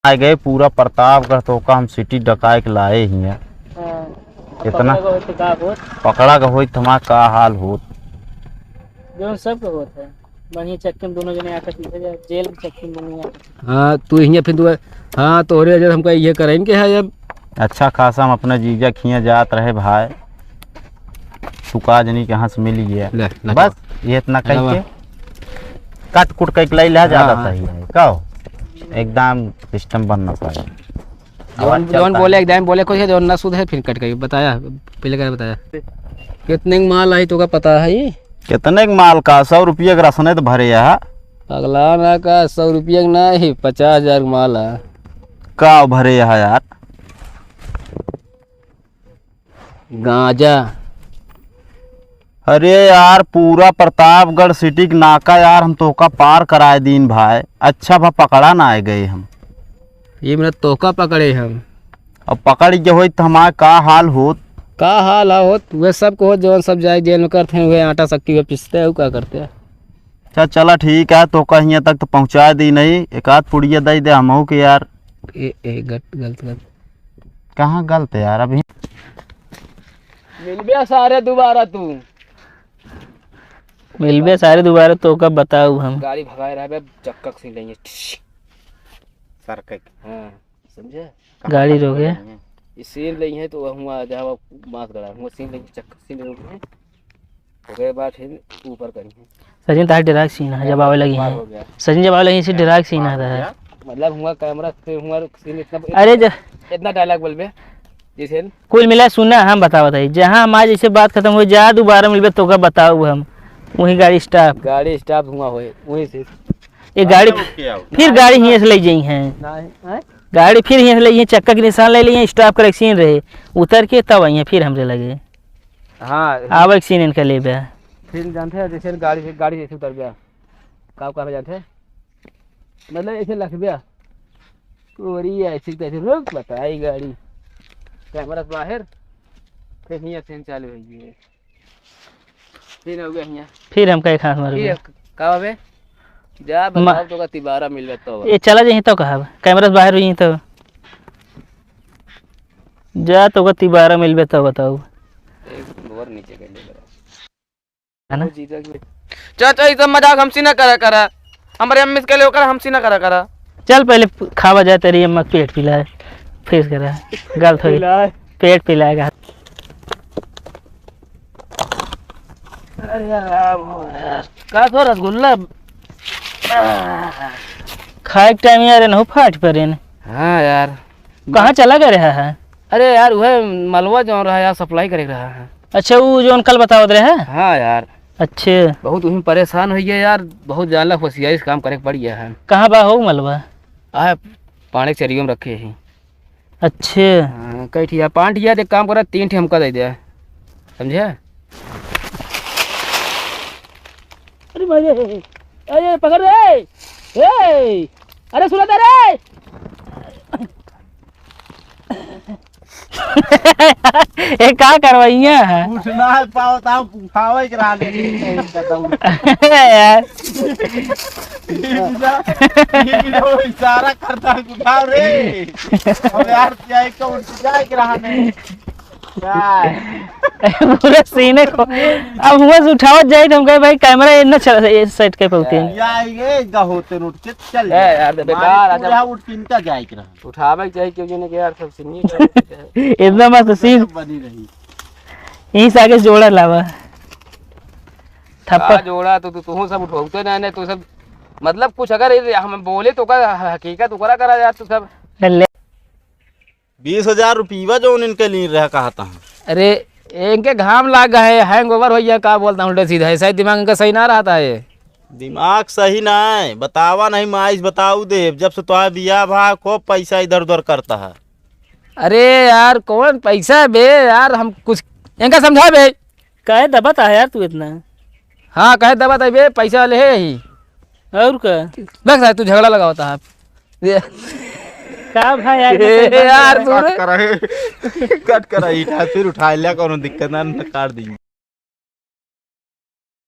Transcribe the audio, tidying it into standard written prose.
आ गए पूरा प्रतापगढ़ तो का हम सिटी डकाए के लाए ही हैं। कितना पकड़ा का हो तुम्हारा का हाल हो जो सब का होता है बढ़िया चक्के में दोनों जने आकर पीछे जाए जेल में चक्के में दोनों। हाँ तू ही फिर तू हाँ तो रे जब हमको ये करें के है अब अच्छा खासा हम अपने जीजा खिया जात रहे भाई सुका जनी के हंस मिली है बस ये इतना कह के कट कुट के लाई ला ज्यादा सही है कहो एकदम सिस्टम बनना चाहिए। जौन बोले एकदम बोले कुछ है जौन ना सुध है फिर कट गई बताया पहले क्या बताया कितने माल आई तो का पता है ये कितने माल का 100 रुपये का राशन तो भरे है अगला ना का 100 रुपये नहीं 50,000 माल है का भरे है यार गांजा। अरे यार पूरा प्रतापगढ़ सिटी के नाका यार हम तो का पार कराए दिन भाई अच्छा भा पकड़ा ना आए गए हम ये मेरा तोका पकड़े हम अब पकड़ के हो तो हमारा का हाल होत का हाल होत वे सब को जौन सब जाए जेल में करते हैं वे आटा शक्ति में पिसते हैं क्या करते हैं। अच्छा चला ठीक है तो कहीं तक तो पहुंचा दी नहीं एक आध पुड़िया दे दे हम के यार गलत कहाँ गलत है यार अभी मिलबे सारे दोबारा तू मिलबे सारे दोबारा तो कब बताऊ हम गाड़ी भगाए रहे चक्का से लेंगे सर के हाँ समझे गाड़ी रोके सीन नहीं है तो हुआ जहाँ मास्क लड़ा हुआ सीन नहीं चक्कर सीन रोके ओके बाद फिर ऊपर करेंगे। सचिन तार डराक सीन है जब आवे लगी है सचिन जब आवे लगी से डराक सीन आता है मतलब हुआ कैमरा से हुआ सीन इतना अरे इतना डायलॉग बोलबे जैसे कुल मिला सुनना हम बताइए जहाँ हमारे जैसे बात खत्म हो जा दोबारा मिलबे तो का बताऊ हम वही गाड़ी स्टाफ हुआ हो वहीं से ये गाड़ी फिर गाड़ी यहीं से ले जाई हैं गाड़ी फिर यहीं से ले चक्का के निशान ले लिए स्टाफ का सीन रहे उतर के तब आई फिर हमसे लगे हाँ आव एक सीन इनका ले बे फिर जानते हैं जैसे गाड़ी जैसे उतर गया कहाँ जानते हैं मतलब ऐसे लग गया कोरी ऐसी तैसे रुक बताई गाड़ी कैमरा बाहर फिर यहाँ सीन चालू हो गई फिर हो गया यहाँ फिर हम कहीं खास मार का बे जा बताओ तो का तिबारा मिल तो ये चला जाए तो कहा कैमरा से बाहर हुई तो जा तो का तिबारा मिलबे तो बताओ एक और नीचे कर ले है ना चाचा ये सब मजाक हमसे ना करा हमारे अम्मी के लिए होकर हमसे ना करा चल पहले खावा जाए तेरी अम्मा पेट पिलाए फिर करा गलत हो पेट पिलाएगा अरे यार का तो रसगुल्ला खाए के टाइम यार न फाट पड़े न। हाँ यार कहाँ चला गया रहा है अरे यार वह मलवा जो रहा है यार सप्लाई करे रहा है। अच्छा वो जो कल बताओ रहे है हाँ यार अच्छे बहुत उसमें परेशान हुई है यार बहुत जानला होशियारी से काम करे पड़ गया है। कहाँ बा हो मलबा आ पानी के चरियों में रखे हैं अच्छे कई ठिया 5 ठिया एक काम करा 3 ठिया हमका दे दिया समझे। अरे भाई अरे पकड़ रे ए अरे सुना दे रे ए का करवाइया है उठना है पावता उठावे करा ले यार ये इशारा करता है उठाओ रे अब यार जाए को उठ जाए के रहने पूरा सीने को अब हुआ से उठावत जाए तो हम कहे भाई कैमरा इतना चला इस साइड के पहुंचे ये होते उठ के चल यार बेकार आजा उठ किनका जाए के रहा उठावे चाहिए क्यों ने यार सब सुनिए इतना मस्त सीन बनी रही यहीं से आगे जोड़ा लावा थप्पड़ जोड़ा तो तू सब उठोते ना तो सब मतलब कुछ अगर हम बोले तो का हकीकत उकरा करा यार तो सब 20,000 रुपया जो इनके लिए रहा कहा था। अरे इनके घाम लाग गए हैंग ओवर हो गया का बोलता हूँ उल्टा सीधा है शायद दिमाग इनका सही ना रहता है दिमाग सही ना है बतावा नहीं माइस बताऊ दे जब से तुम्हारा बिया भा को पैसा इधर उधर करता है। अरे यार कौन पैसा बे यार हम कुछ इनका समझा बे कहे दबा है यार तू इतना हाँ कहे दबा था बे पैसा ले है ही और का लग तू झगड़ा लगा होता है का भाई यार कट करा फिर उठा लिया कोनो दिक्कत ना काट दी।